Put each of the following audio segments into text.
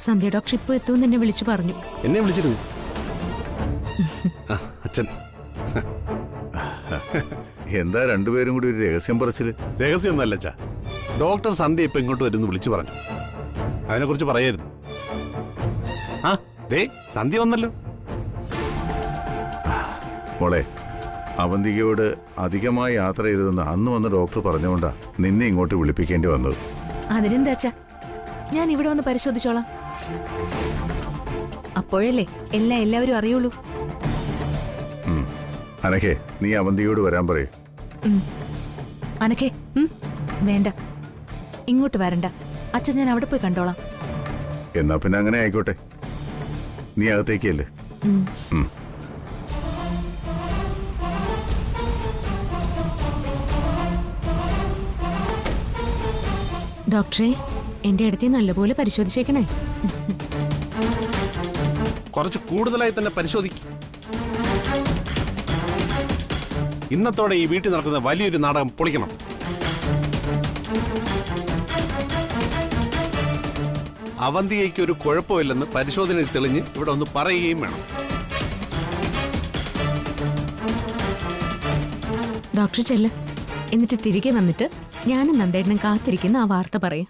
സന്ധ്യ doctor ഇപ്പൊ എത്തുമെന്ന് എന്നെ വിളിച്ചു പറഞ്ഞു. എന്നെ വിളിച്ചിരുന്നു. അച്ഛൻ എന്താ രണ്ടുപേരും കൂടി ഒരു രഹസ്യം പറച്ചില്? രഹസ്യമൊന്നുമല്ല അച്ഛാ. ഡോക്ടർ സന്ധ്യ ഇപ്പൊ ഇങ്ങോട്ട് വരുന്നു വിളിച്ചു പറഞ്ഞു. അതിനെക്കുറിച്ച് പറയായിരുന്നു. ആ ദേ സന്ധ്യ വന്നല്ലോ. മോളെ, അവന്തികയോട് അധികമായി യാത്ര ചെയ്തെന്ന് അന്ന് വന്ന് ഡോക്ടർ പറഞ്ഞുകൊണ്ടാ നിന്നെ ഇങ്ങോട്ട് വിളിപ്പിക്കേണ്ടി വന്നത്. അതിനെന്താ അച്ഛാ, ഞാൻ ഇവിടെ വന്ന് പരിശോധിച്ചോളാം. അപ്പോഴല്ലേ എല്ലാവരും അറിയുള്ളൂ. അനഘേ, നീ അവന്തികയോട് വരാൻ പറയേ. അനഘേ, വേണ്ട, ഇങ്ങോട്ട് വരണ്ട. അച്ഛൻ ഞാൻ അവിടെ പോയി കണ്ടോളാം. എന്നാ പിന്നെ അങ്ങനെ ആയിക്കോട്ടെ. നീ അകത്തേക്കല്ലേ. ഡോക്ടറെ, എന്റെ അടുത്ത് നല്ലപോലെ പരിശോധിച്ചേക്കണേ. കുറച്ച് കൂടുതലായി തന്നെ പരിശോധിക്കും. ഇന്നത്തോടെ ഈ വീട്ടിൽ നടക്കുന്ന വലിയൊരു നാടകം പൊളിക്കണം. അവന്തികയ്ക്ക് ഒരു കുഴപ്പമില്ലെന്ന് പരിശോധനയിൽ തെളിഞ്ഞ് ഇവിടെ ഒന്ന് പറയുകയും വേണം. ഡോക്ടർ ചെല്ല്, എന്നിട്ട് തിരികെ വന്നിട്ട് ഞാനും നന്ദേട്ടനും കാത്തിരിക്കുന്ന ആ വാർത്ത പറയാം.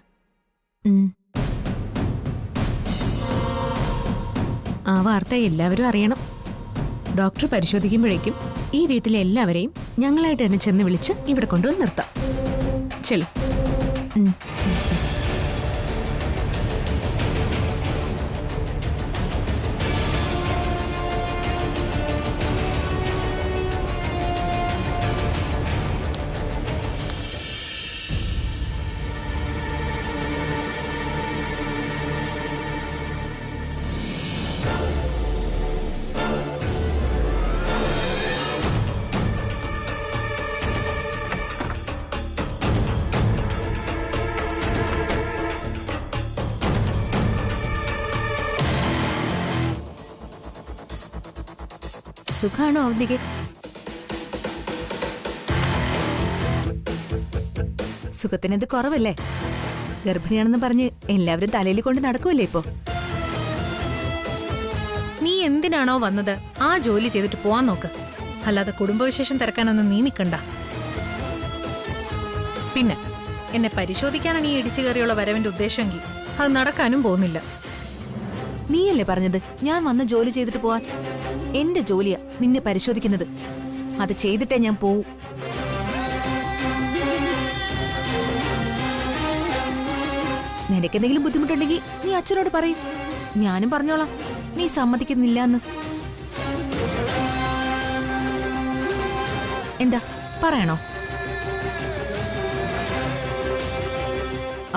ആ വാർത്ത എല്ലാവരും അറിയണം. ഡോക്ടർ പരിശോധിക്കുമ്പോഴേക്കും ഈ വീട്ടിലെ എല്ലാവരെയും ഞങ്ങളായിട്ട് തന്നെ ചെന്ന് വിളിച്ച് ഇവിടെ കൊണ്ടുവന്ന് നിർത്താം. ചെല്ലു. സുഖാണോ അവന്തികെ? സുഖത്തിനെന്ത് കുറവല്ലേ? ഗർഭിണിയാണെന്ന് പറഞ്ഞ് എല്ലാവരും തലയിൽ കൊണ്ട് നടക്കുമല്ലേ ഇപ്പോ? നീ എന്തിനാണോ വന്നത് ആ ജോലി ചെയ്തിട്ട് പോവാൻ നോക്ക്. അല്ലാതെ കുടുംബവിശേഷം തിരക്കാനൊന്നും നീ നിൽക്കണ്ട. പിന്നെ എന്നെ പരിശോധിക്കാനാണ് ഈ ഇടിച്ചു കയറിയുള്ള വരവിന്റെ ഉദ്ദേശമെങ്കിൽ അത് നടക്കാനും പോകുന്നില്ല. നീയല്ലേ പറഞ്ഞത് ഞാൻ വന്ന് ജോലി ചെയ്തിട്ട് പോവാൻ? എന്റെ ജോലിയാ നിന്നെ പരിശോധിക്കുന്നത്. അത് ചെയ്തിട്ടേ ഞാൻ പോവൂ. നിനക്കെന്തെങ്കിലും ബുദ്ധിമുട്ടുണ്ടെങ്കിൽ നീ അച്ഛനോട് പറയും. ഞാനും പറഞ്ഞോളാം നീ സമ്മതിക്കുന്നില്ല എന്ന്. എന്താ പറയണോ?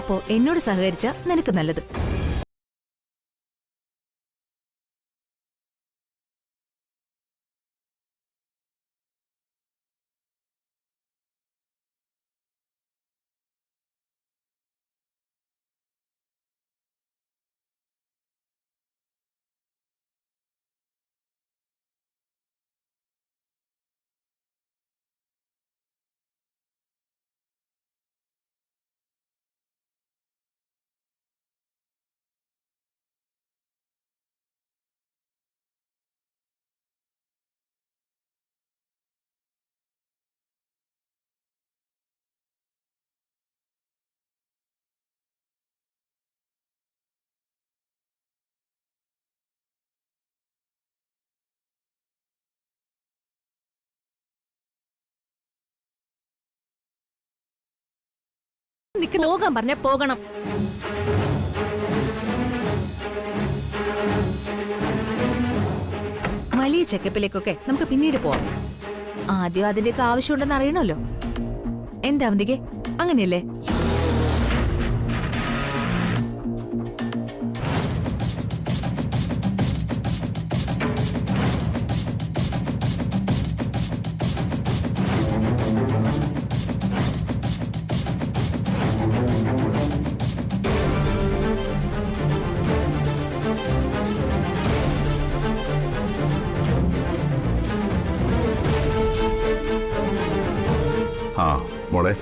അപ്പോ എന്നോട് സഹകരിച്ച നിനക്ക് നല്ലത്. പോകാൻ പറഞ്ഞ പോകണം. വലിയ ചെക്കപ്പിലേക്കൊക്കെ നമുക്ക് പിന്നീട് പോവാം. ആദ്യം അതിന്റെയൊക്കെ ആവശ്യമുണ്ടെന്ന് അറിയണമല്ലോ. എന്താ അവന്തികെ, അങ്ങനെയല്ലേ? മോളെ,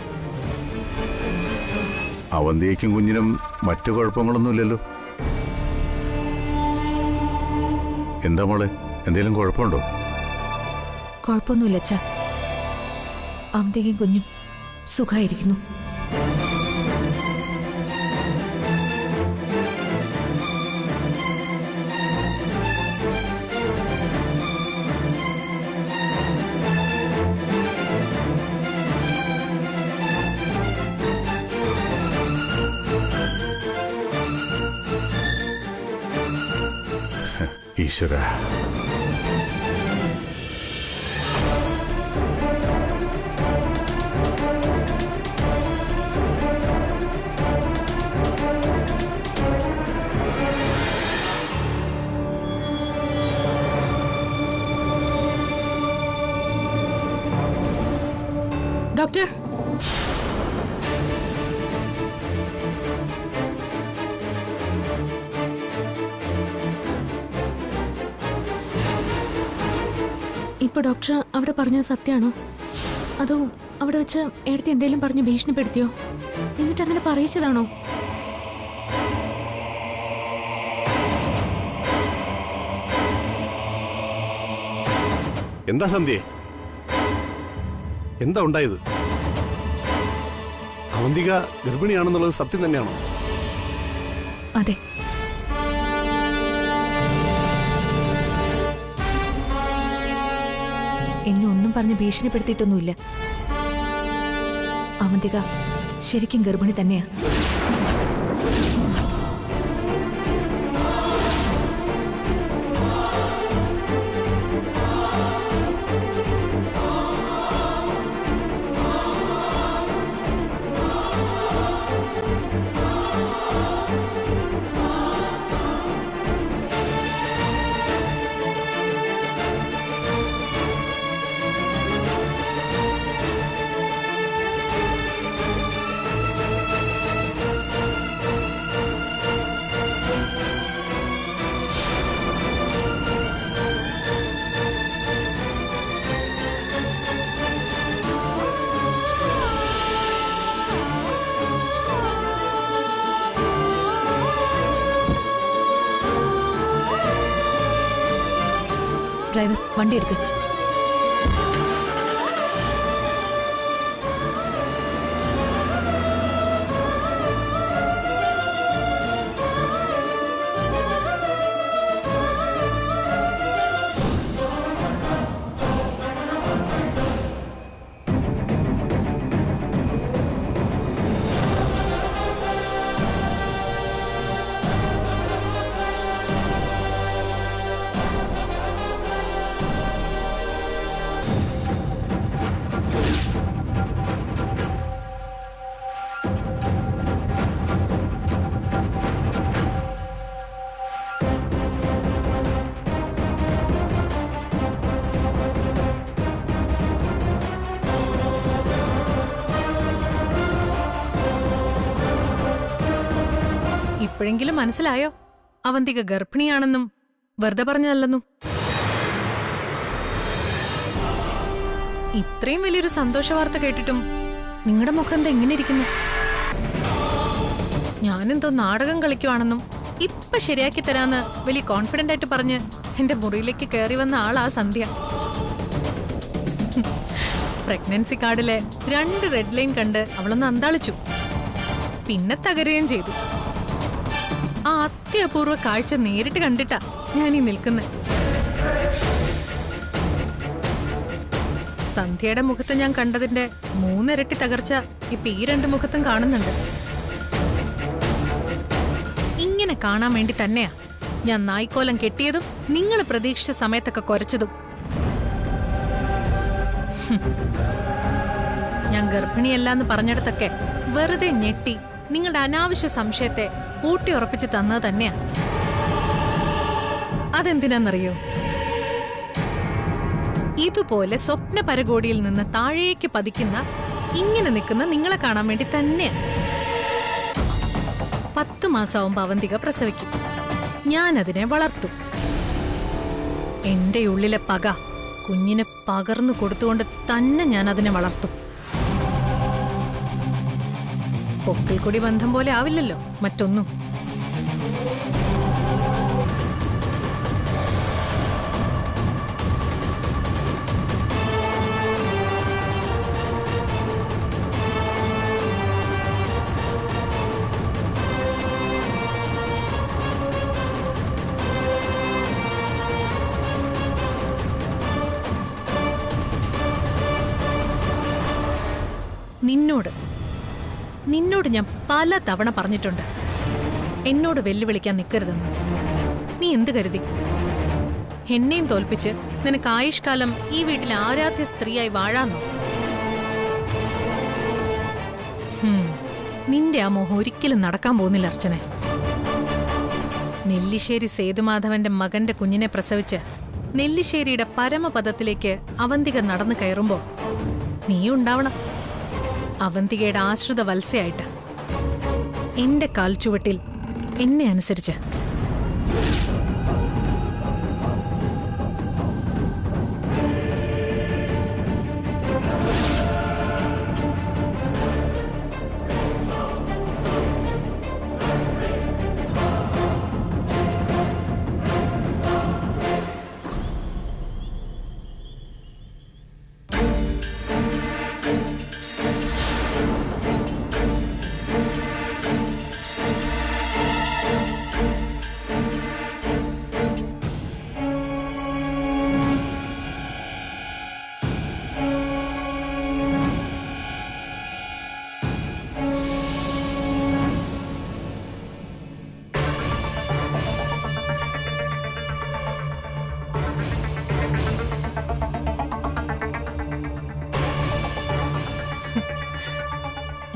അവന്തിയേക്കും കുഞ്ഞിനും മറ്റു കുഴപ്പങ്ങളൊന്നുമില്ലല്ലോ? എന്താ മോളെ, എന്തെങ്കിലും കുഴപ്പമുണ്ടോ? കുഴപ്പമൊന്നുമില്ല അച്ഛാ. അവന്തികയും കുഞ്ഞും സുഖമായിരിക്കുന്നു. ഈശ്വര, ഡോക്ടർ, ഇപ്പൊ ഡോക്ടർ അവിടെ പറഞ്ഞത് സത്യമാണോ? അതോ അവിടെ വെച്ച് എടുത്ത് എന്തെങ്കിലും പറഞ്ഞ് ഭീഷണിപ്പെടുത്തിയോ? എന്നിട്ട് അങ്ങനെ പറയിച്ചതാണോ? എന്താ സന്ധ്യേ, എന്താ ഉണ്ടായത്? അവന്തിക ഗർഭിണിയാണെന്നുള്ളത് സത്യം തന്നെയാണോ? അതെ. എന്നെ ഒന്നും പറഞ്ഞ് ഭീഷണിപ്പെടുത്തിയിട്ടൊന്നുമില്ല. അവന്തിക ശരിക്കും ഗർഭിണി തന്നെയാ. ഡ്രൈവർ, വണ്ടി എടുക്ക്. ഇപ്പോഴെങ്കിലും മനസ്സിലായോ അവന്തിക ഗർഭിണിയാണെന്നും വെറുതെ പറഞ്ഞതല്ലെന്നും? ഇത്രയും വലിയൊരു സന്തോഷ വാർത്ത കേട്ടിട്ടും നിങ്ങളുടെ മുഖം എന്താ എങ്ങനെ ഇരിക്കുന്നു? ഞാനെന്തോ നാടകം കളിക്കുവാണെന്നും ഇപ്പൊ ശരിയാക്കി തരാന്ന് വലിയ കോൺഫിഡന്റ് ആയിട്ട് പറഞ്ഞ് എന്റെ മുറിയിലേക്ക് കയറി വന്ന ആളാ സന്ധ്യ. പ്രഗ്നൻസി കാർഡിലെ 2 റെഡ് ലൈൻ കണ്ട് അവളൊന്ന് അന്താളിച്ചു, പിന്നെ തകരുകയും ചെയ്തു. ആ അത്യപൂർവ കാഴ്ച നേരിട്ട് കണ്ടിട്ടാ ഞാനീ നിൽക്കുന്നത്. സന്ധ്യയുടെ മുഖത്ത് ഞാൻ കണ്ടതിന്റെ 3 ഇരട്ടി തകർച്ച ഇപ്പൊ ഈ 2 മുഖത്തും കാണുന്നുണ്ട്. ഇങ്ങനെ കാണാൻ വേണ്ടി തന്നെയാ ഞാൻ നായ്ക്കോലം കെട്ടിയതും നിങ്ങൾ പ്രതീക്ഷിച്ച സമയത്തൊക്കെ കുരച്ചതും. ഞാൻ ഗർഭിണിയല്ലാന്ന് പറഞ്ഞിടത്തൊക്കെ വെറുതെ ഞെട്ടി നിങ്ങളുടെ അനാവശ്യ സംശയത്തെ ഊട്ടി ഉറപ്പിച്ച് തന്നത് തന്നെയാ. അതെന്തിനാന്നറിയോ? ഇതുപോലെ സ്വപ്ന പരകോടിയിൽ നിന്ന് താഴേക്ക് പതിക്കുന്ന ഇങ്ങനെ നിൽക്കുന്ന നിങ്ങളെ കാണാൻ വേണ്ടി തന്നെയാ. 10 മാസമാവുമ്പോ അവന്തിക പ്രസവിക്കും. ഞാനതിനെ വളർത്തും. എന്റെ ഉള്ളിലെ പക കുഞ്ഞിനെ പകർന്നു കൊടുത്തുകൊണ്ട് തന്നെ ഞാൻ അതിനെ വളർത്തും. പൊക്കിൽ കൊടി ബന്ധം പോലെ ആവില്ലല്ലോ മറ്റൊന്നും. നിന്നോട് ഞാൻ പല തവണ പറഞ്ഞിട്ടുണ്ട് എന്നോട് വെല്ലുവിളിക്കാൻ നിൽക്കരുതെന്ന്. നീ എന്ത് കരുതി? എന്നെയും തോൽപ്പിച്ച് നിനക്ക് ആയുഷ്കാലം ഈ വീട്ടിലെ ആരാധ്യ സ്ത്രീയായി വാഴാന്നോ? നിന്റെ ആ മോഹം ഒരിക്കലും നടക്കാൻ പോകുന്നില്ല അർച്ചനെ. നെല്ലിശ്ശേരി സേതുമാധവന്റെ മകന്റെ കുഞ്ഞിനെ പ്രസവിച്ച് നെല്ലിശ്ശേരിയുടെ പരമപദത്തിലേക്ക് അവന്തിക നടന്നു കയറുമ്പോ നീ ഉണ്ടാവണം അവന്തികയുടെ ആശ്രിത വത്സയായിട്ട്, എന്റെ കാൽച്ചുവട്ടിൽ എന്നെ അനുസരിച്ച്.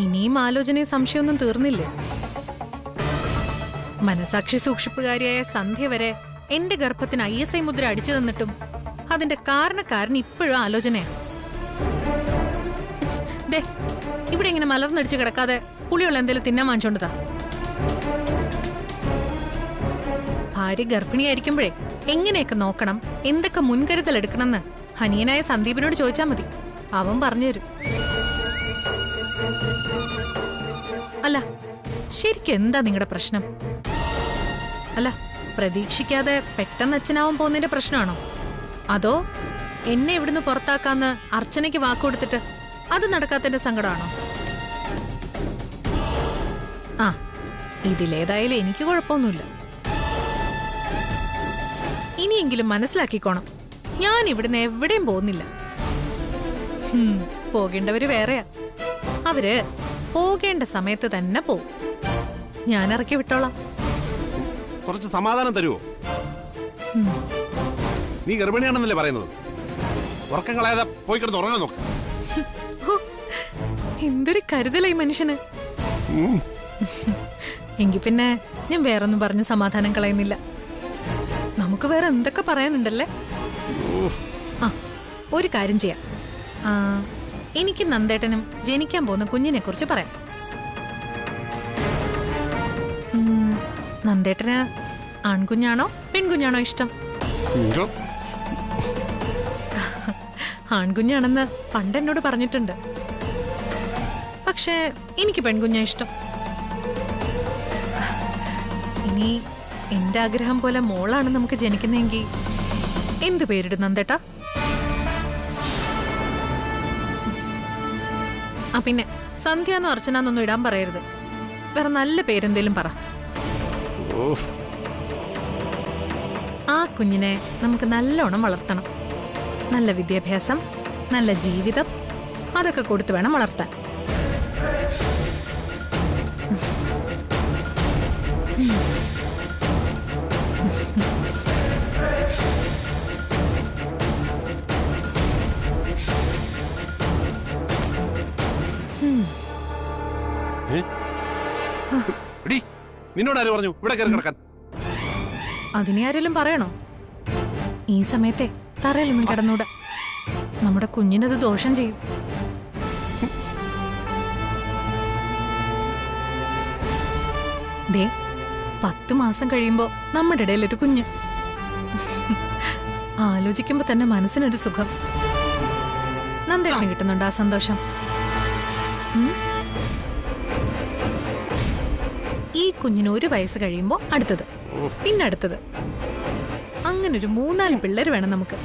ഇനിയും ആലോചനയും സംശയമൊന്നും തീർന്നില്ലേ? മനസാക്ഷി സൂക്ഷിപ്പുകാരിയായ സന്ധ്യ വരെ എന്റെ ഗർഭത്തിന് ISI മുദ്ര അടിച്ചു തന്നിട്ടും അതിന്റെ കാരണക്കാരൻ ഇപ്പോഴും ആലോചനയാണ്. ദേ, ഇവിടെ ഇങ്ങനെ മലർന്നടിച്ച് കിടക്കാതെ പുളിയുള്ള എന്തെങ്കിലും തിന്നാൻ വാങ്ങിച്ചോണ്ടതാ. ഭാര്യ ഗർഭിണിയായിരിക്കുമ്പോഴേ എങ്ങനെയൊക്കെ നോക്കണം, എന്തൊക്കെ മുൻകരുതൽ എടുക്കണമെന്ന് ഹനിയനായ സന്ദീപിനോട് ചോദിച്ചാൽ മതി, അവൻ പറഞ്ഞുതരും. അല്ല, ശരിക്കും എന്താ നിങ്ങളുടെ പ്രശ്നം? അല്ല, പ്രതീക്ഷിക്കാതെ പെട്ടെന്ന് അച്ഛനാവാൻ പോകുന്നതിന്റെ പ്രശ്നമാണോ? അതോ എന്നെ ഇവിടുന്ന് പുറത്താക്കാന്ന് അർച്ചനയ്ക്ക് വാക്കുകൊടുത്തിട്ട് അത് നടക്കാത്തതിന്റെ സങ്കടമാണോ? ആ, ഇതിലേതായാലും എനിക്ക് കുഴപ്പമൊന്നുമില്ല. ഇനിയെങ്കിലും മനസ്സിലാക്കിക്കോണം, ഞാൻ ഇവിടുന്ന് എവിടെയും പോകുന്നില്ല. പോകേണ്ടവര് വേറെയാ. അവര് പോകേണ്ട സമയത്ത് തന്നെ പോവും. ഞാൻ ഇറക്കി വിട്ടോളാം. കുറച്ച് സമാധാനം തരുമോ? നീ ഗർഭിണിയാണെന്നല്ലേ പറയുന്നത്? ഉറക്കം കളയാതെ പോയി കിടന്ന് ഉറങ്ങാൻ നോക്ക്. എന്തൊരു കരുതലായി മനുഷ്യന്. എങ്കിൽ പിന്നെ ഞാൻ വേറൊന്നും പറഞ്ഞ് സമാധാനം കളയുന്നില്ല. നമുക്ക് വേറെ എന്തൊക്കെ പറയാനുണ്ടല്ലേ? ആ, ഒരു കാര്യം ചെയ്യാം. എനിക്ക് നന്ദേട്ടനും ജനിക്കാൻ പോകുന്ന കുഞ്ഞിനെ കുറിച്ച് പറയാം. നന്ദേട്ടന് ആൺകുഞ്ഞാണോ പെൺകുഞ്ഞാണോ ഇഷ്ടം? ആൺകുഞ്ഞാണെന്ന് പണ്ട് എന്നോട് പറഞ്ഞിട്ടുണ്ട്. പക്ഷേ എനിക്ക് പെൺകുഞ്ഞാ ഇഷ്ടം. ഇനി എന്റെ ആഗ്രഹം പോലെ മോളാണ് നമുക്ക് ജനിക്കുന്നെങ്കിൽ എന്തു പേരിടും നന്ദേട്ടാ? ആ, പിന്നെ സന്ധ്യാന്നോ അർച്ചനാന്നൊന്നും ഇടാൻ പറയരുത്. വേറെ നല്ല പേരെന്തേലും പറ. ആ കുഞ്ഞിനെ നമുക്ക് നല്ലോണം വളർത്തണം. നല്ല വിദ്യാഭ്യാസം, നല്ല ജീവിതം, അതൊക്കെ കൊടുത്തു വേണം വളർത്താൻ. നിന്നോട് ആര് പറഞ്ഞു ഇവിടെ കയറി കിടക്കാൻ? അതിനെ ആരെങ്കിലും പറയണോ? ഈ സമയത്തെ തറയിലൊന്നും കിടന്നൂടാ. നമ്മുടെ കുഞ്ഞിനത് ദോഷം ചെയ്യും. ദേ, 10 മാസം കഴിയുമ്പോ നമ്മുടെ ഇടയിൽ ഒരു കുഞ്ഞ്. ആലോചിക്കുമ്പോ തന്നെ മനസ്സിനൊരു സുഖം. നന്ദേട്ടന് കിട്ടുന്നുണ്ട് ആ സന്തോഷം? ഈ കുഞ്ഞിന് 1 വയസ്സ് കഴിയുമ്പോ അടുത്തത്, പിന്നെ അടുത്തത്, അങ്ങനൊരു 3-4 പിള്ളേർ വേണം നമുക്ക്.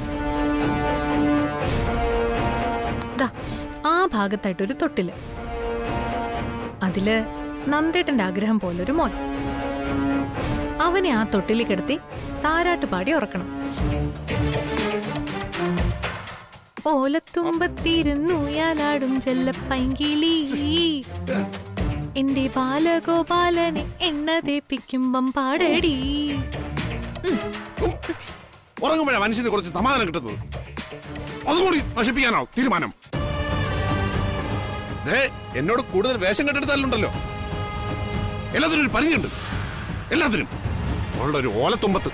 ആ ഭാഗത്തായിട്ടൊരു തൊട്ടില്, അതില് നന്ദേട്ടന്റെ ആഗ്രഹം പോലൊരു മോൻ. അവനെ ആ തൊട്ടിലിൽ കിടത്തി താരാട്ട് പാടി ഉറക്കണം. ഓലത്തുമ്പത്തിരുന്നു യാലാടും ചെല്ലപ്പൈങ്കിളി എന്റെ ബാലഗോപാലനെ എണ്ണ തേപ്പിക്കുമ്പം പാടടി. ഉറങ്ങുമ്പോഴാ മനുഷ്യന് കുറച്ച് സമാധാനം കിട്ടുന്നത്. അതുകൂടി നശിപ്പിക്കാനോ തീരുമാനം? എന്നോട് കൂടുതൽ വേഷം കെട്ടെടുത്താലുണ്ടല്ലോ, എല്ലാത്തിനും ഒരു പരിചയമുണ്ട്. എല്ലാത്തിനും അവളുടെ ഒരു ഓലത്തുമ്പത്ത്.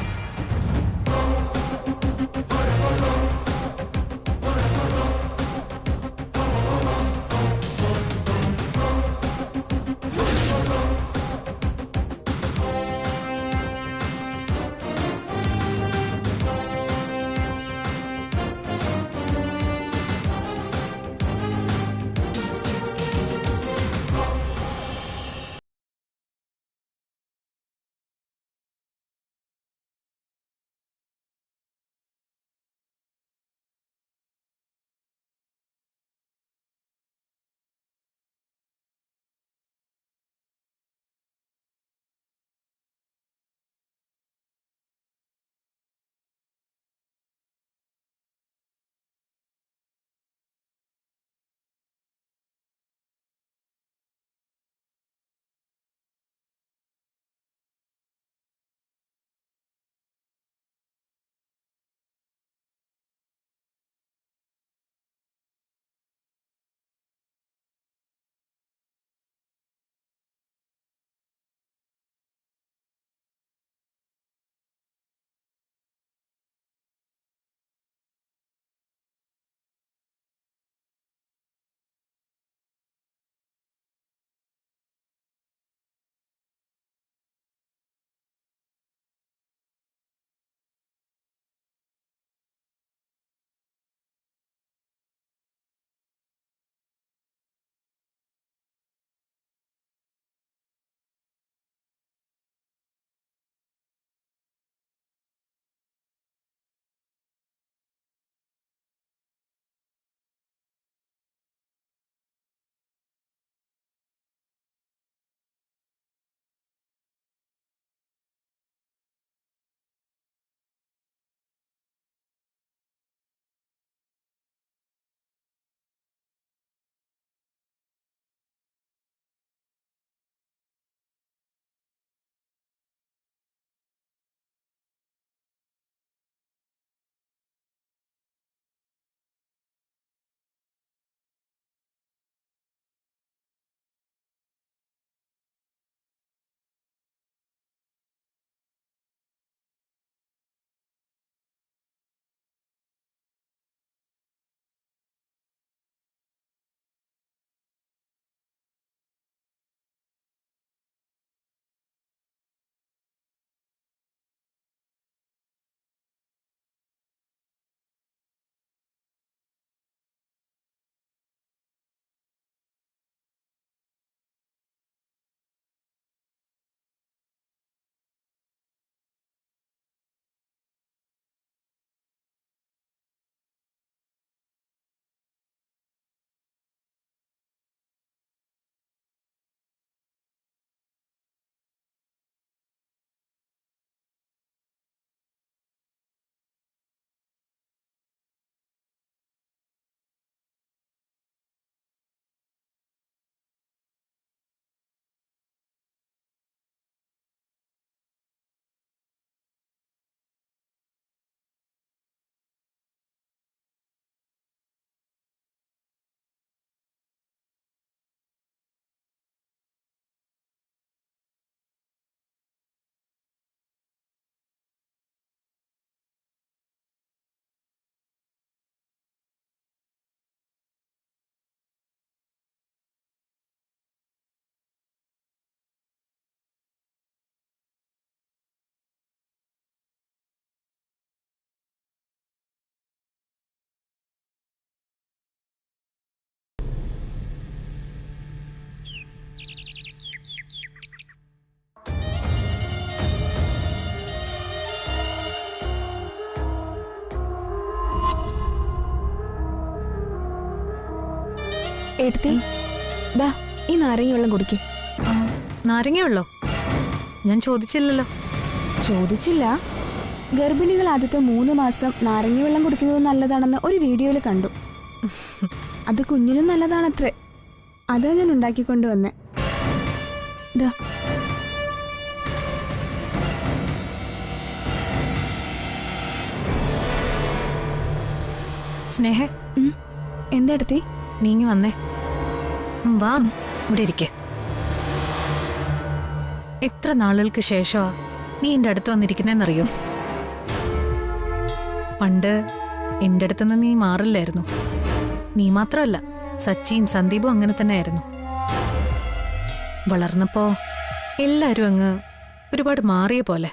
എടുത്തി ദാ ഈ നാരങ്ങ വെള്ളം കുടിക്ക്. നാരങ്ങയുള്ളോ? ഞാൻ ചോദിച്ചില്ലല്ലോ. ചോദിച്ചില്ല. ഗർഭിണികൾ ആദ്യത്തെ 3 മാസം നാരങ്ങ വെള്ളം കുടിക്കുന്നത് നല്ലതാണെന്ന് ഒരു വീഡിയോയിൽ കണ്ടു. അത് കുഞ്ഞിനും നല്ലതാണത്രേ. അതാ ഞാൻ ഉണ്ടാക്കിക്കൊണ്ടുവന്നേ. ദാ സ്നേഹ, എന്താടത്തി? നീങ്ങി വന്നേ. വാ, ഇവിടെ ഇരിക്കെ. എത്ര നാളുകൾക്ക് ശേഷമാ നീ എൻ്റെ അടുത്ത് വന്നിരിക്കുന്നതെന്നറിയോ? പണ്ട് എൻ്റെ അടുത്തുനിന്ന് നീ മാറില്ലായിരുന്നു. നീ മാത്രമല്ല, സച്ചിൻ സന്ദീപും അങ്ങനെ തന്നെ ആയിരുന്നു. വളർന്നപ്പോ എല്ലാരും അങ്ങ് ഒരുപാട് മാറിയ പോലെ.